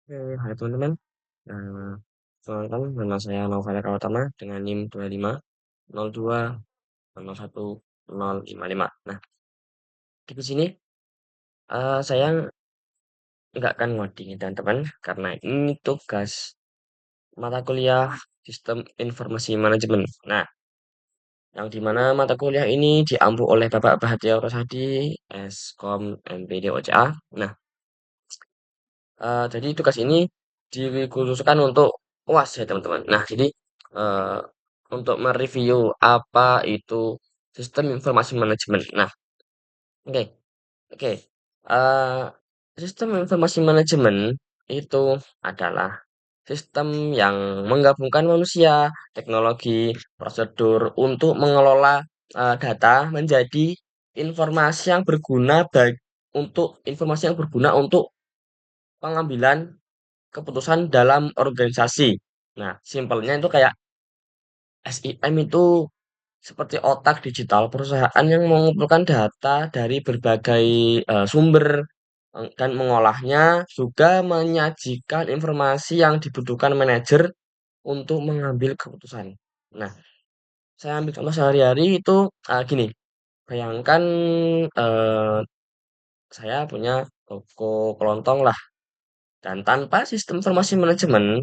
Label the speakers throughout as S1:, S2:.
S1: Hai teman-teman. Nah, Perkenalkan nama saya Nova Utama dengan NIM 2502010055. Nah, di sini saya nggak akan ngoding teman-teman karena ini tugas mata kuliah Sistem Informasi Manajemen. Nah, yang dimana mata kuliah ini diampu oleh Bapak Bahatya Rosadi, Skom MPD OCA. Nah, jadi tugas ini dikhususkan untuk UAS ya teman-teman. Nah, jadi eh, untuk mereview apa itu sistem informasi manajemen. Nah, oke, oke. Eh, Sistem informasi manajemen itu adalah sistem yang menggabungkan manusia, teknologi, prosedur untuk mengelola data menjadi informasi yang berguna untuk pengambilan keputusan dalam organisasi. Nah, simpelnya itu kayak SIM itu seperti otak digital perusahaan yang mengumpulkan data dari berbagai sumber dan mengolahnya, juga menyajikan informasi yang dibutuhkan manajer untuk mengambil keputusan. Nah, saya ambil contoh sehari-hari itu gini, bayangkan eh, saya punya toko kelontong lah, dan tanpa sistem informasi manajemen,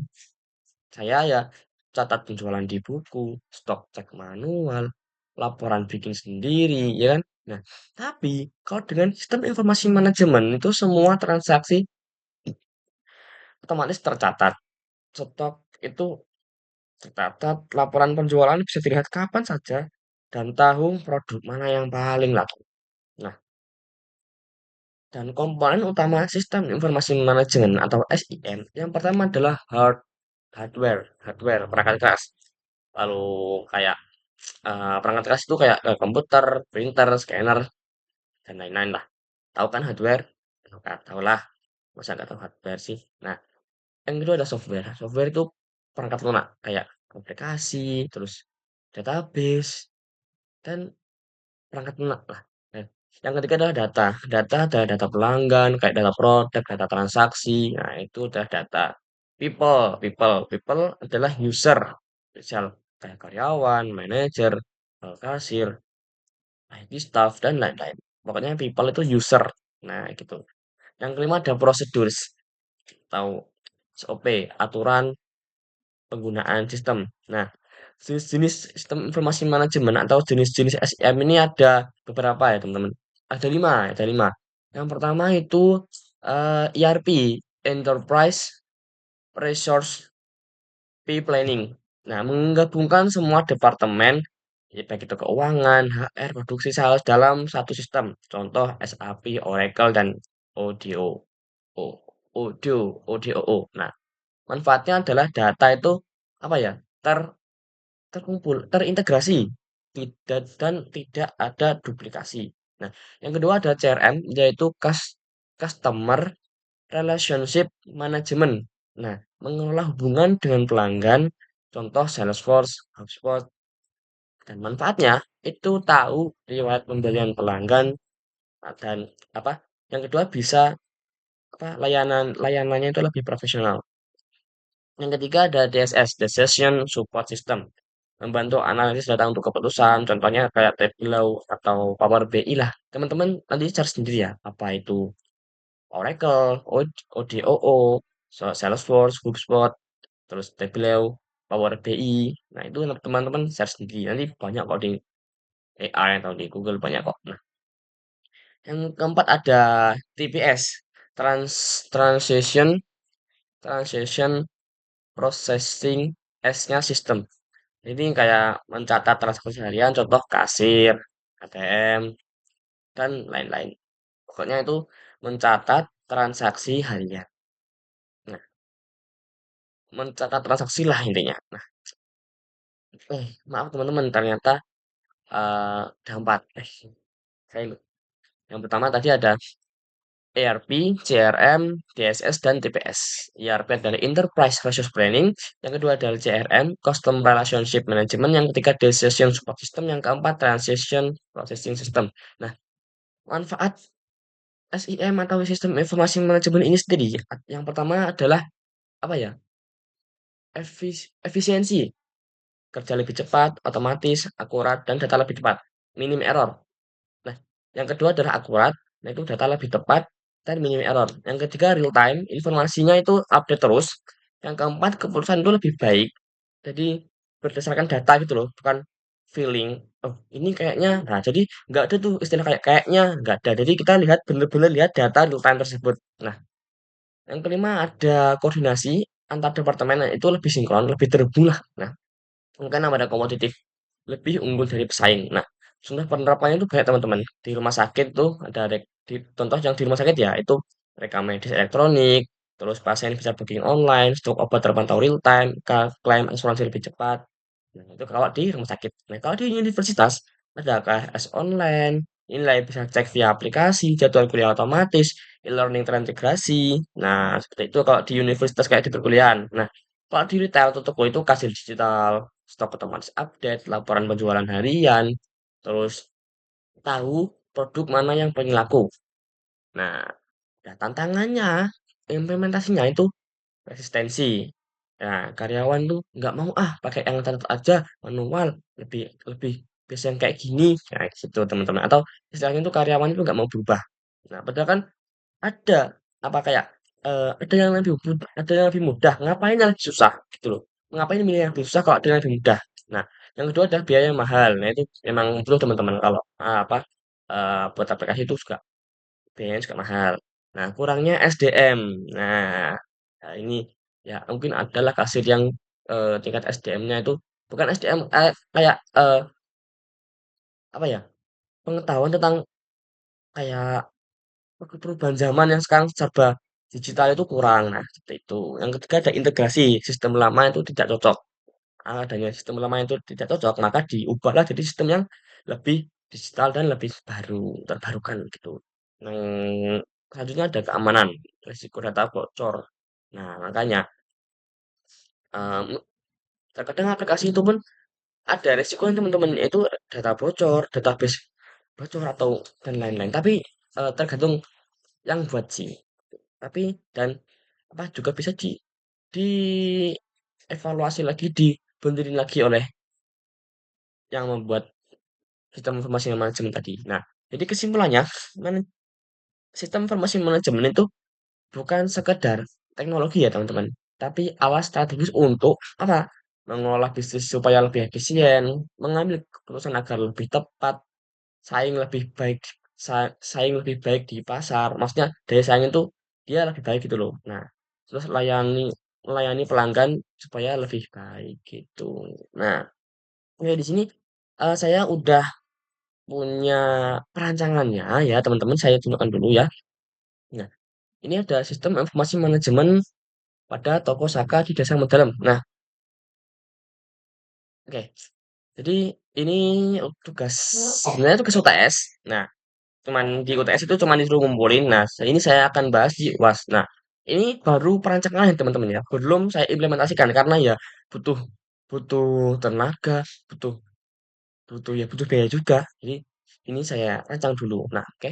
S1: saya ya catat penjualan di buku, stok cek manual, laporan bikin sendiri, ya kan? Nah, tapi kalau dengan sistem informasi manajemen itu semua transaksi otomatis tercatat. Stok itu tercatat, laporan penjualan bisa dilihat kapan saja dan tahu produk mana yang paling laku. Nah, dan komponen utama sistem informasi manajemen atau SIM yang pertama adalah hardware, perangkat keras. Lalu kayak perangkat keras itu kayak komputer, printer, scanner, dan lain-lain lah. Tahu kan hardware? Nggak tahu lah, masa nggak tahu hardware sih. Nah, yang kedua ada software. Software itu perangkat lunak, kayak aplikasi, terus database, dan perangkat lunak lah. Nah, yang ketiga adalah data. Data ada data pelanggan, kayak data produk, data transaksi. Nah, itu adalah data. People adalah user. Misal kayak karyawan, manajer, kasir, IT staff, dan lain-lain. Pokoknya people itu user. Nah, gitu. Yang kelima ada prosedur atau SOP, aturan penggunaan sistem. Nah, jenis-jenis sistem informasi manajemen atau jenis-jenis SIM ini ada beberapa ya teman-teman. Ada lima. Yang pertama itu ERP, Enterprise Resource Planning. Nah, menggabungkan semua departemen, ya baik itu keuangan, HR, produksi, sales dalam satu sistem. Contoh SAP, Oracle, dan ODO. ODO, ODOO. Nah, manfaatnya adalah data itu apa ya? Terkumpul, terintegrasi, tidak dan tidak ada duplikasi. Nah, yang kedua ada CRM yaitu Customer Relationship Management. Nah, mengelola hubungan dengan pelanggan, contoh Salesforce, HubSpot, dan manfaatnya itu tahu riwayat pembelian pelanggan dan apa? Yang kedua bisa apa? Layanannya itu lebih profesional. Yang ketiga ada DSS, Decision Support System, membantu analisis data untuk keputusan, contohnya kayak Tableau atau Power BI lah. Teman-teman nanti cari sendiri ya, apa itu Oracle, ODOO, Salesforce, HubSpot, terus Tableau, Power BI. Nah, itu teman-teman share sendiri. Nanti banyak kok di AI atau di Google banyak kok. Nah, yang keempat ada TPS, Transition Transition Processing S-nya System. Ini kayak mencatat transaksi harian, contoh kasir, ATM, dan lain-lain. Pokoknya itu mencatat transaksi harian. Nah, mencatat transaksi lah intinya. Nah, maaf teman-teman, ternyata ada empat. Saya lupa. Yang pertama tadi ada ERP, CRM, DSS, dan TPS. ERP adalah Enterprise Resource Planning. Yang kedua adalah CRM, Custom Relationship Management. Yang ketiga, Decision Support System. Yang keempat, Transition Processing System. Nah, manfaat SIM atau sistem informasi manajemen ini sendiri, yang pertama adalah apa ya? Efisiensi, kerja lebih cepat, otomatis, akurat, dan data lebih cepat, minim error. Nah, yang kedua adalah akurat, nah itu data lebih tepat dan minim error. Yang ketiga real time, informasinya itu update terus. Yang keempat keputusan itu lebih baik. Jadi berdasarkan data gitu loh, bukan feeling. Oh, ini kayaknya. Nah, jadi nggak ada tuh istilah kayak kayaknya, nggak ada. Jadi kita lihat bener-bener lihat data real time tersebut. Nah, yang kelima ada koordinasi antar departemen, nah, itu lebih sinkron, lebih terhubung lah. Nah, mungkin ada kompetitif lebih unggul dari pesaing. Nah, contoh penerapannya itu banyak teman-teman. Di rumah sakit tuh ada contoh yang di rumah sakit ya itu rekam medis elektronik, terus pasien bisa booking online, stok obat terpantau real time, klaim asuransi lebih cepat. Nah, itu kalau di rumah sakit. Nah, kalau di universitas ada KS online, nilai bisa cek via aplikasi, jadwal kuliah otomatis, e-learning terintegrasi. Nah, seperti itu kalau di universitas kayak di perkuliahan. Nah, kalau di retail atau toko itu kasir digital, stok otomatis update, laporan penjualan harian, terus tahu produk mana yang paling laku. Nah, tantangannya, implementasinya itu resistensi. Nah, karyawan tuh nggak mau ah pakai yang catat aja manual lebih lebih biasa yang kayak gini, kayak gitu teman-teman. Atau istilahnya tuh karyawan itu nggak mau berubah. Nah, padahal kan ada apa kayak ada yang lebih ada yang lebih mudah. Ngapain yang lebih susah gitu loh? Ngapain milih yang lebih susah kalau ada yang lebih mudah? Nah, yang kedua adalah biaya yang mahal. Nah, itu memang perlu teman-teman kalau apa buat aplikasi itu juga biayanya juga mahal. Nah, kurangnya SDM. Nah, nah ini ya mungkin adalah kasir yang tingkat SDM-nya itu bukan SDM kayak apa ya? Pengetahuan tentang kayak perubahan zaman yang sekarang serba digital itu kurang. Nah, seperti itu. Yang ketiga ada integrasi. Sistem lama itu tidak cocok. Adanya sistem lama itu tidak cocok, maka diubahlah jadi sistem yang lebih digital dan lebih baru, terbarukan gitu. Yang selanjutnya ada keamanan, risiko data bocor. Nah, makanya em, terkadang aplikasi itu pun ada risikonya teman-teman, yaitu data bocor, database bocor atau dan lain-lain. Tapi tergantung yang buat sih. Tapi dan apa juga bisa dievaluasi lagi, dibenerin lagi oleh yang membuat sistem informasi manajemen tadi. Nah, jadi kesimpulannya, sistem informasi manajemen itu bukan sekedar teknologi ya teman-teman, tapi alas strategis untuk apa? Mengelola bisnis supaya lebih efisien, mengambil keputusan agar lebih tepat, saing lebih baik, saing lebih baik di pasar. Maksudnya daya saing itu dia lebih baik gitu loh. Nah, terus melayani pelanggan supaya lebih baik gitu. Nah, oke di sini saya udah punya perancangannya ya teman-teman, saya tunjukkan dulu ya. Nah, ini ada sistem informasi manajemen pada toko Saka di Desa Mendalam. Nah, oke. Jadi ini tugas sebenarnya tugas UTS. Nah, cuman di UTS itu cuman disuruh ngumpulin. Nah, ini saya akan bahas di UAS. Nah, ini baru perancangan ya teman-teman ya. Belum saya implementasikan karena ya butuh butuh tenaga, butuh butuh biaya juga. Jadi ini saya rancang dulu. Nah, oke.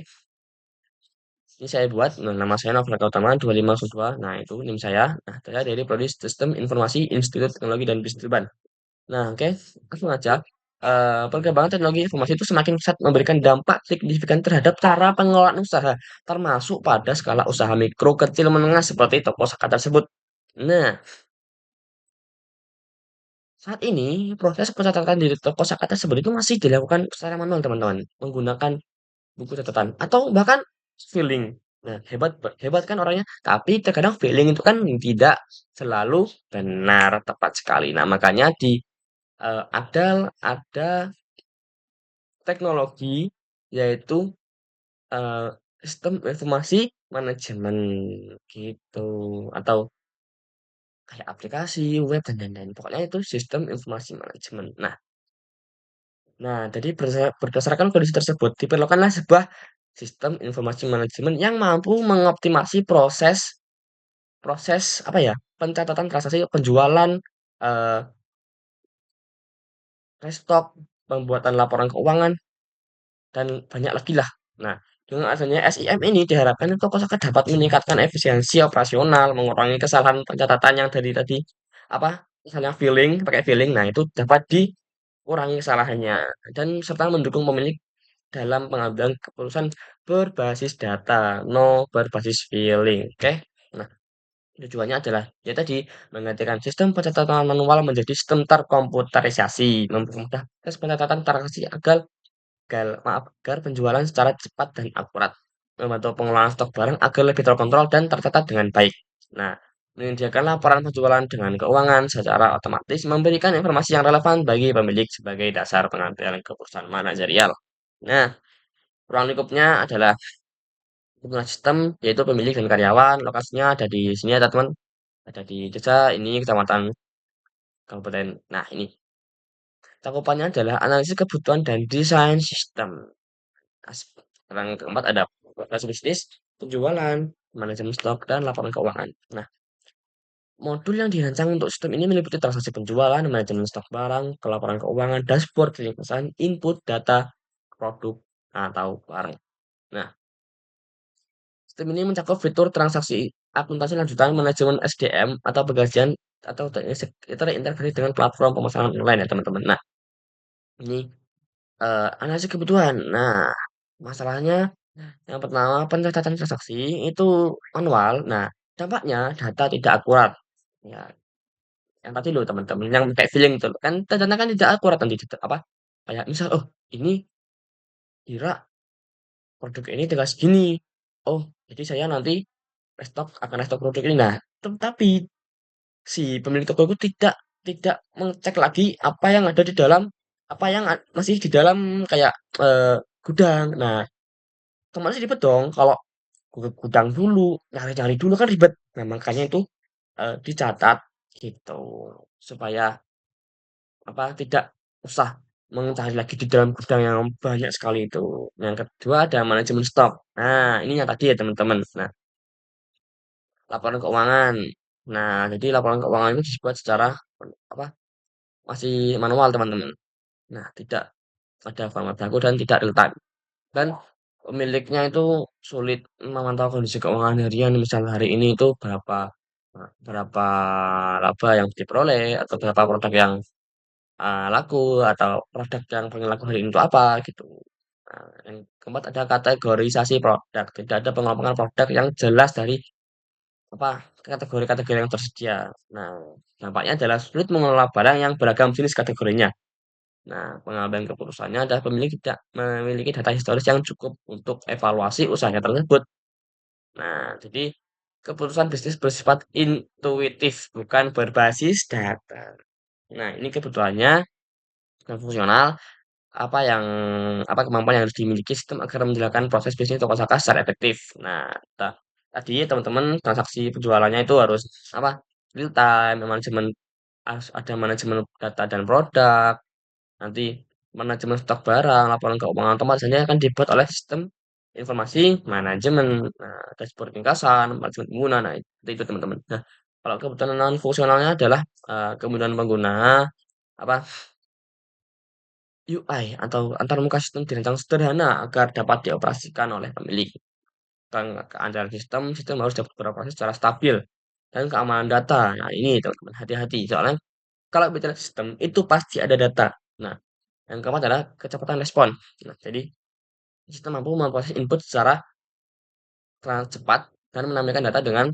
S1: Ini saya buat, nah, nama saya Nova Utama 2502. Nah, itu NIM saya. Nah, saya dari Prodi Sistem Informasi Institut Teknologi dan Bisnis Urban. Nah, oke, langsung aja. Perkembangan teknologi informasi itu semakin pesat memberikan dampak signifikan terhadap cara pengelolaan usaha, termasuk pada skala usaha mikro, kecil, menengah seperti toko saka tersebut. Nah, saat ini proses pencatatan di toko saka tersebut itu masih dilakukan secara manual, teman-teman, menggunakan buku catatan atau bahkan feeling. Nah, hebat hebat kan orangnya, tapi terkadang feeling itu kan tidak selalu benar tepat sekali. Nah, makanya ada teknologi yaitu eh, sistem informasi manajemen gitu atau kayak aplikasi web dan lain-lain. Pokoknya itu sistem informasi manajemen. Nah, jadi berdasarkan kondisi tersebut diperlukanlah sebuah sistem informasi manajemen yang mampu mengoptimasi proses proses apa ya pencatatan transaksi penjualan, eh, restock, pembuatan laporan keuangan dan banyak lagi lah. Nah, Dengan adanya SIM ini diharapkan itu kosakata dapat meningkatkan efisiensi operasional, mengurangi kesalahan pencatatan yang dari tadi apa misalnya filling pakai filling, nah itu dapat dikurangi kesalahannya dan serta mendukung pemilik dalam pengambilan keputusan berbasis data, no berbasis filling. Oke. Nah, tujuannya adalah ya tadi menggantikan sistem pencatatan manual menjadi sistem terkomputerisasi, mempermudah proses pencatatan transaksi agar penjualan secara cepat dan akurat, membantu pengelolaan stok barang agar lebih terkontrol dan tercatat dengan baik. Nah, menyediakan laporan penjualan dengan keuangan secara otomatis memberikan informasi yang relevan bagi pemilik sebagai dasar pengambilan keputusan manajerial. Nah, ruang lingkupnya adalah hubungan sistem, yaitu pemilik dan karyawan, lokasinya ada di sini ya teman, ada di desa ini kecamatan kabupaten. Nah, ini cakupannya adalah analisis kebutuhan dan desain sistem. Yang keempat ada proses bisnis, penjualan, manajemen stok, dan laporan keuangan. Nah, modul yang dirancang untuk sistem ini meliputi transaksi penjualan, manajemen stok barang, pelaporan keuangan, dashboard, pesan, input, data, produk, atau barang. Nah, sistem ini mencakup fitur transaksi, akuntansi lanjutan, manajemen SDM, atau penggajian, atau terintegrasi dengan platform pemesanan online ya teman-teman. Nah, ini analisis kebutuhan. Nah, masalahnya yang pertama, pencatatan transaksi itu manual. Nah, dampaknya data tidak akurat. Ya, yang tadi loh teman-teman, yang kayak feeling itu loh. Kan data kan tidak akurat nanti apa? Kayak misal, oh ini kira produk ini tinggal segini. Oh, jadi saya nanti restock produk ini. Nah, tetapi si pemilik toko itu tidak tidak mengecek lagi apa yang ada di dalam apa yang masih di dalam kayak gudang. Nah, otomatis ribet dong kalau ke gudang dulu, nyari-nyari dulu kan ribet. Nah, makanya itu, dicatat gitu, supaya apa, tidak usah mencari lagi di dalam gudang yang banyak sekali itu. Yang kedua ada manajemen stok. Nah, ini yang tadi ya teman-teman. Nah, laporan keuangan. Nah, jadi laporan keuangan itu dibuat secara apa, masih manual teman-teman. Nah, tidak ada format baku dan tidak real time. Dan pemiliknya itu sulit memantau kondisi keuangan harian, misal hari ini itu berapa laba yang diperoleh atau berapa produk yang laku atau produk yang paling laku hari ini itu apa gitu. Nah, yang keempat ada kategorisasi produk. Tidak ada pengelompokan produk yang jelas dari apa kategori-kategori yang tersedia. Nah, dampaknya adalah sulit mengelola barang yang beragam jenis kategorinya. Nah, pengambilan keputusannya adalah pemilik tidak memiliki data historis yang cukup untuk evaluasi usahanya tersebut. Nah, jadi keputusan bisnis bersifat intuitif, bukan berbasis data. Nah, ini kebutuhannya dan fungsional, apa yang apa kemampuan yang harus dimiliki sistem agar menjalankan proses bisnis toko usaha secara efektif. Nah, tadi teman-teman transaksi penjualannya itu harus apa? Real time, manajemen harus ada manajemen data dan produk. Nanti manajemen stok barang, laporan keuangan otomatis hanya akan dibuat oleh sistem informasi manajemen, nah, dashboard ringkasan, manajemen pengguna. Nah, itu teman-teman. Nah, kalau kebutuhan non fungsionalnya adalah kemudahan pengguna, apa UI atau antarmuka sistem dirancang sederhana agar dapat dioperasikan oleh pemilik. Keandalan sistem harus dapat beroperasi secara stabil dan keamanan data. Nah, ini teman-teman hati-hati. Soalnya kalau bicara sistem itu pasti ada data. Nah, yang keempat adalah kecepatan respon. Nah, jadi sistem mampu memproses input secara cepat dan menampilkan data dengan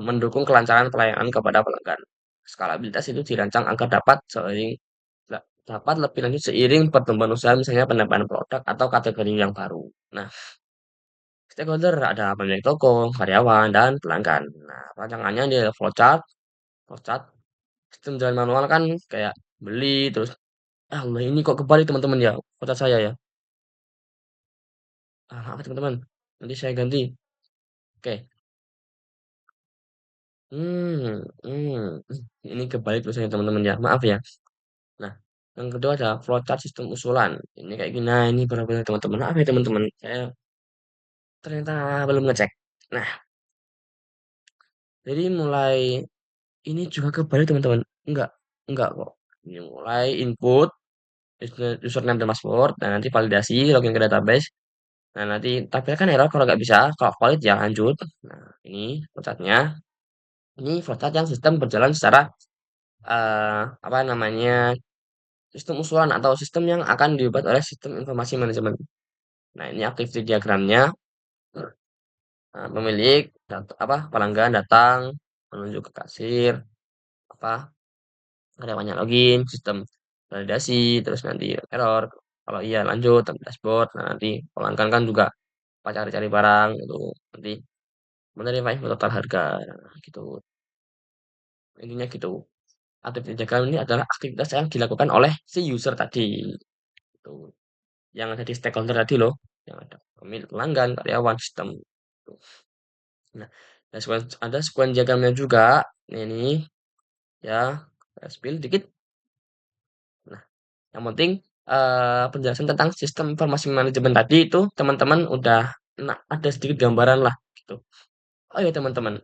S1: mendukung kelancaran pelayanan kepada pelanggan. Skalabilitas itu dirancang agar dapat lebih lanjut seiring pertumbuhan usaha, misalnya penambahan produk atau kategori yang baru. Nah, stakeholder ada pemilik toko, karyawan, dan pelanggan. Nah, rancangannya di flowchart, sistem jalan manual kan kayak beli terus, Allah ini kok kebalik teman-teman ya, kota saya ya. Maaf ya, teman-teman, nanti saya ganti. Oke. Hmm, ini kebalik tulisannya teman-teman ya, maaf ya. Nah, yang kedua ada flowchart sistem usulan. Ini kayak gini, nah ini benar-benar teman-teman. Maaf ya teman-teman, saya ternyata belum ngecek. Nah, jadi mulai ini juga kebalik teman-teman. Enggak, enggak kok. Ini mulai input, username dan password, dan nanti validasi, login ke database. Nah, nanti tampilkan error kalau nggak bisa, kalau valid ya lanjut. Nah, ini flowchartnya. Ini flowchart yang sistem berjalan secara apa namanya sistem usulan atau sistem yang akan dibuat oleh sistem informasi manajemen. Nah, ini activity diagramnya. Nah, pemilik apa pelanggan datang menunjuk ke kasir, apa karyawannya login, sistem validasi, terus nanti error. Kalau iya lanjut dashboard. Nah, nanti pelanggan kan juga apa cari-cari barang itu nanti menerima info total harga. Nah, gitu. Intinya gitu. Aktivitas diagram ini adalah aktivitas yang dilakukan oleh si user tadi. Gitu. Yang ada di stakeholder tadi loh, yang ada pemilik pelanggan, karyawan, sistem. Gitu. Nah, ada sequence diagramnya juga. Ini ya, saya spill dikit. Nah, yang penting penjelasan tentang sistem informasi manajemen tadi itu teman-teman udah ada sedikit gambaran lah gitu. Oh ya teman-teman,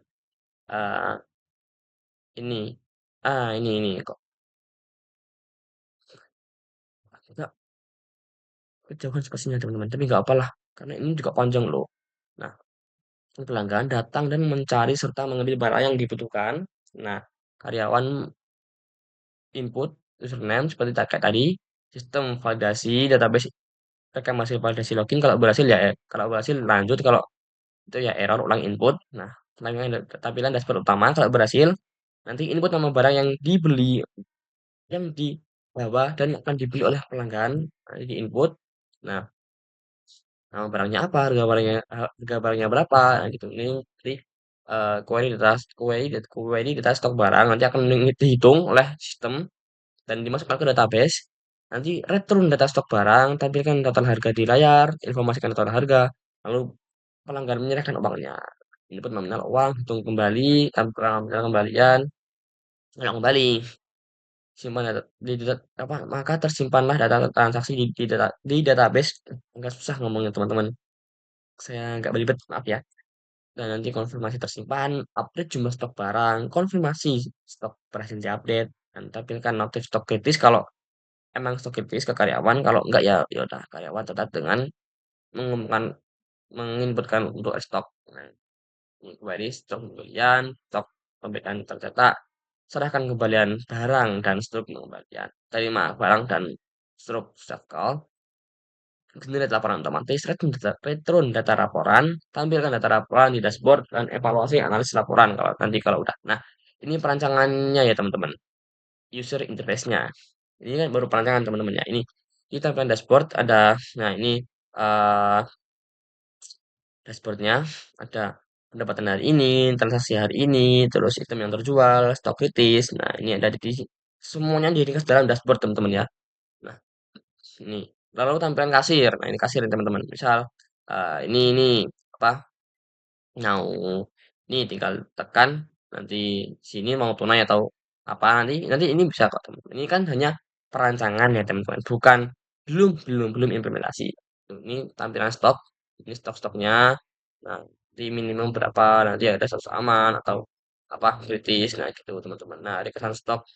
S1: eh, ini ini kok agak kejauhan spasinya teman-teman, tapi nggak apalah karena ini juga panjang loh. Nah, pelanggan datang dan mencari serta mengambil barang yang dibutuhkan. Nah, karyawan input username seperti kayak tadi, sistem validasi database rekam hasil validasi login kalau berhasil ya kalau berhasil lanjut kalau itu ya error ulang input. Nah, tampilan dashboard utama kalau berhasil nanti input nama barang yang dibeli yang dibawa dan akan dibeli oleh pelanggan nah, di input. Nah, nama barangnya apa, harga barangnya berapa, nah, gitu. Ini nanti query data stok barang nanti akan dihitung oleh sistem dan dimasukkan ke database. Nanti return data stok barang, tampilkan total harga di layar, informasikan total harga, lalu pelanggan menyerahkan uangnya. Input nominal uang, hitung kembali, tampilan kembalian, ulang kembali. Simpan data, apa, maka tersimpanlah data transaksi di database. Enggak susah ngomongnya teman-teman. Saya nggak belibet, maaf ya. Dan nanti konfirmasi tersimpan, update jumlah stok barang, konfirmasi stok berhasil diupdate, dan tampilkan notif stok kritis kalau emang stok kritis ke karyawan, kalau enggak ya ya udah karyawan tetap dengan mengumumkan menginputkan untuk stok. Nah, query stok pembelian, stok pembelian tercetak, serahkan kembalian barang dan struk pengembalian. Terima barang dan struk stok call, generate laporan otomatis, return data laporan, tampilkan data laporan di dashboard, dan evaluasi analisis laporan kalau udah. Nah, ini perancangannya ya teman-teman, user interface-nya. Ini kan baru perancangan teman-teman ya. Ini kita tampilan dashboard ada, nah ini eh dashboardnya ada pendapatan hari ini, transaksi hari ini, terus item yang terjual, stok kritis. Nah, ini ada di semuanya diringkas dalam dashboard teman-teman ya. Nah, ini lalu tampilan kasir. Nah, ini kasir teman-teman. Misal ini apa? Mau ini tinggal tekan nanti sini mau tunai atau apa nanti nanti ini bisa kok teman-teman. Ini kan hanya perancangan ya teman-teman, bukan belum implementasi. Ini tampilan stok, ini stok-stoknya. Nah, di minimum berapa nanti ada status aman atau apa kritis. Nah, gitu teman-teman. Nah, di kesan stok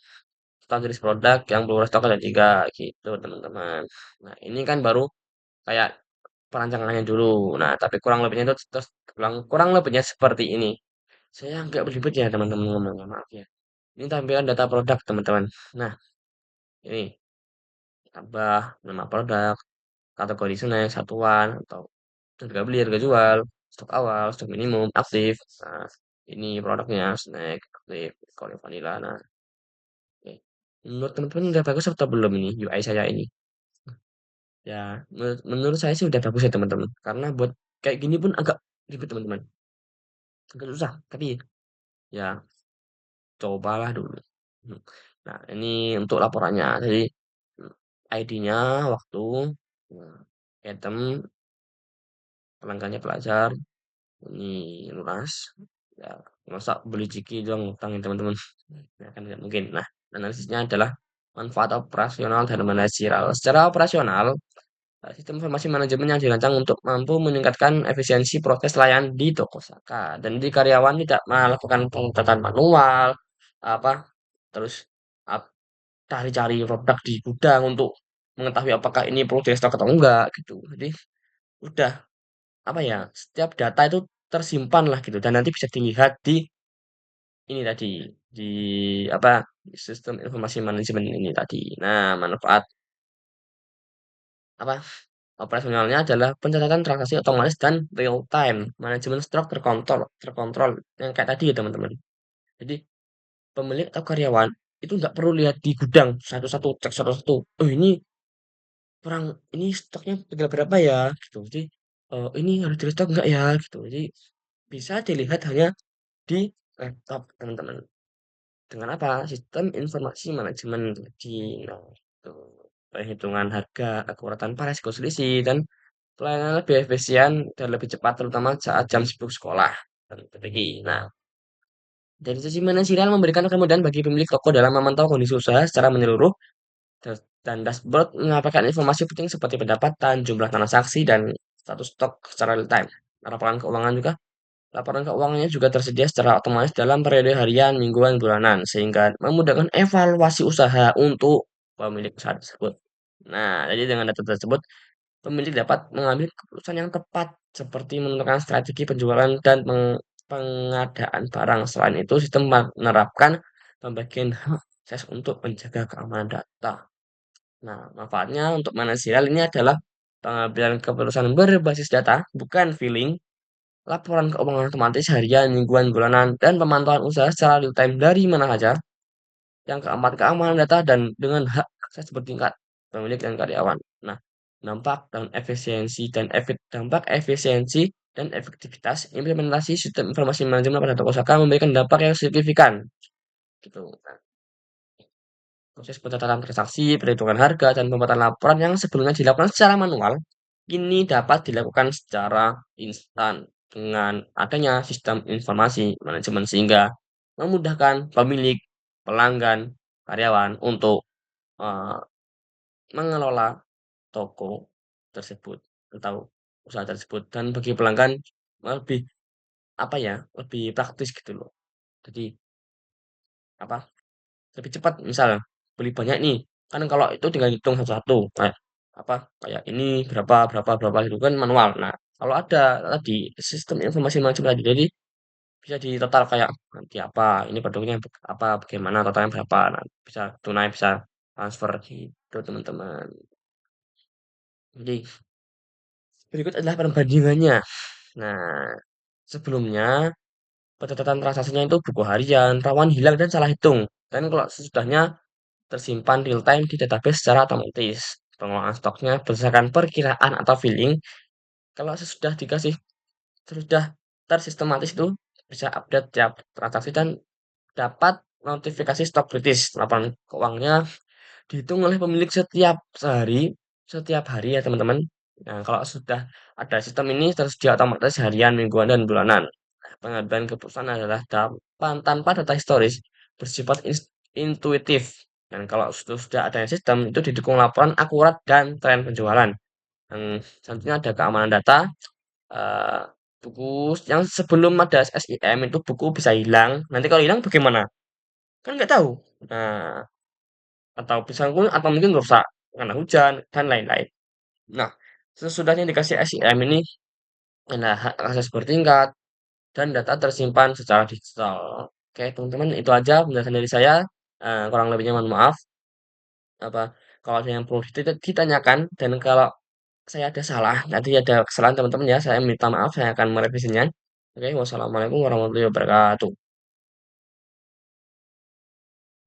S1: status produk yang belum stok ada 3 gitu teman-teman. Nah, ini kan baru kayak perancangannya dulu. Nah, tapi kurang lebihnya itu terus kurang kurang lebihnya seperti ini. Saya nggak berlibet ya teman-teman ngomongnya, maaf ya. Ini tampilan data produk teman-teman. Nah, ini tambah nama produk, kategori snack, satuan, atau harga beli, harga jual, stok awal, stok minimum, aktif. Nah, ini produknya snack, aktif, kalau vanilla. Nah, oke. Menurut teman-teman udah bagus atau belum ini UI saya ini? Ya, menurut saya sih udah bagus ya teman-teman. Karena buat kayak gini pun agak ribet teman-teman. Agak susah, tapi ya cobalah dulu. Hmm. Nah, ini untuk laporannya. Jadi ID-nya, waktu, nah, item, pelanggannya pelajar, ini lunas. Ya, masa beli ciki doang utang ya teman-teman. Nah, kan nggak mungkin. Nah, analisisnya adalah manfaat operasional dan manajerial. Secara operasional, sistem informasi manajemen yang dirancang untuk mampu meningkatkan efisiensi proses layan di toko Saka dan di karyawan tidak melakukan pengecekan manual apa terus ap- cari-cari produk di gudang untuk mengetahui apakah ini perlu di stok atau enggak gitu. Jadi udah. apa ya, setiap data itu tersimpan lah gitu dan nanti bisa dilihat di ini tadi, di apa, sistem informasi manajemen ini tadi. Nah, manfaat apa, operasionalnya adalah pencatatan transaksi otomatis dan real time, manajemen stok terkontrol terkontrol, yang kayak tadi ya teman-teman. Jadi pemilik atau karyawan itu nggak perlu lihat di gudang satu-satu, cek satu-satu. Oh ini kurang, ini stoknya tinggal berapa ya gitu. Jadi ini harus di restock nggak ya gitu. Jadi bisa dilihat hanya di laptop teman-teman. Dengan apa? Sistem informasi manajemen di nah, itu. Perhitungan harga, akuratan resiko selisih, dan pelayanan lebih efisien dan lebih cepat terutama saat jam sibuk sekolah dan PPG. Nah, dari sisi manajemen memberikan kemudahan bagi pemilik toko dalam memantau kondisi usaha secara menyeluruh dan dashboard menyampaikan informasi penting seperti pendapatan, jumlah transaksi, dan status stok secara real time. Laporan keuangan juga Laporan keuangannya juga tersedia secara otomatis dalam periode harian, mingguan, bulanan, sehingga memudahkan evaluasi usaha untuk pemilik usaha tersebut. Nah, jadi dengan data tersebut, pemilik dapat mengambil keputusan yang tepat, seperti menentukan strategi penjualan dan pengadaan barang. Selain itu, sistem menerapkan pembagian hak akses untuk menjaga keamanan data. Nah, manfaatnya untuk manajerial ini adalah pengambilan keputusan berbasis data, bukan feeling, laporan keuangan otomatis harian, mingguan, bulanan, dan pemantauan usaha secara real time dari mana saja. Yang keempat, keamanan data dan dengan hak akses bertingkat pemilik dan karyawan. Nah, dampak efisiensi dan efektivitas implementasi sistem informasi manajemen pada toko usaha memberikan dampak yang signifikan. Gitu. Nah, proses pencatatan transaksi, perhitungan harga, dan pembuatan laporan yang sebelumnya dilakukan secara manual, kini dapat dilakukan secara instan dengan adanya sistem informasi manajemen sehingga memudahkan pemilik, pelanggan, karyawan untuk eh, mengelola toko tersebut atau usaha tersebut dan bagi pelanggan lebih apa ya, lebih praktis gitu loh. Jadi apa, lebih cepat misal beli banyak nih, kan kalau itu tinggal hitung satu-satu, kayak apa, kayak ini berapa berapa berapa itu kan manual. Nah, kalau ada tadi sistem informasi macam tadi, jadi bisa di total kayak nanti apa, ini produknya apa, bagaimana totalnya berapa, nah, bisa tunai, bisa transfer gitu teman-teman. Jadi berikut adalah perbandingannya. Nah, sebelumnya pencatatan transaksinya itu buku harian, rawan hilang dan salah hitung. Dan kalau sesudahnya tersimpan real time di database secara otomatis. Pengelolaan stoknya berdasarkan perkiraan atau feeling. Kalau sudah tersistematis itu bisa update tiap transaksi dan dapat notifikasi stok kritis. Laporan keuangannya dihitung oleh pemilik setiap hari ya teman-teman. Nah, kalau sudah ada sistem ini tersedia otomatis harian, mingguan, dan bulanan. Nah, pengambilan keputusan adalah tanpa data historis bersifat intuitif. Dan kalau sudah ada sistem itu didukung laporan akurat dan tren penjualan. Yang selanjutnya ada keamanan data. eh, Buku yang sebelum ada SIM itu buku bisa hilang. Nanti kalau hilang bagaimana? Kan nggak tahu. Nah, atau pisangku atau mungkin rusak karena hujan dan lain-lain. Nah, sesudahnya dikasih SIM ini, nah, hak akses bertingkat dan data tersimpan secara digital. Oke, teman-teman, itu aja penjelasan dari saya. Kurang lebihnya mohon maaf. Apa kalau ada yang perlu ditanyakan dan kalau saya ada salah, nanti ada kesalahan teman-teman ya, saya minta maaf, saya akan merevisinya. Oke, wassalamualaikum warahmatullahi wabarakatuh.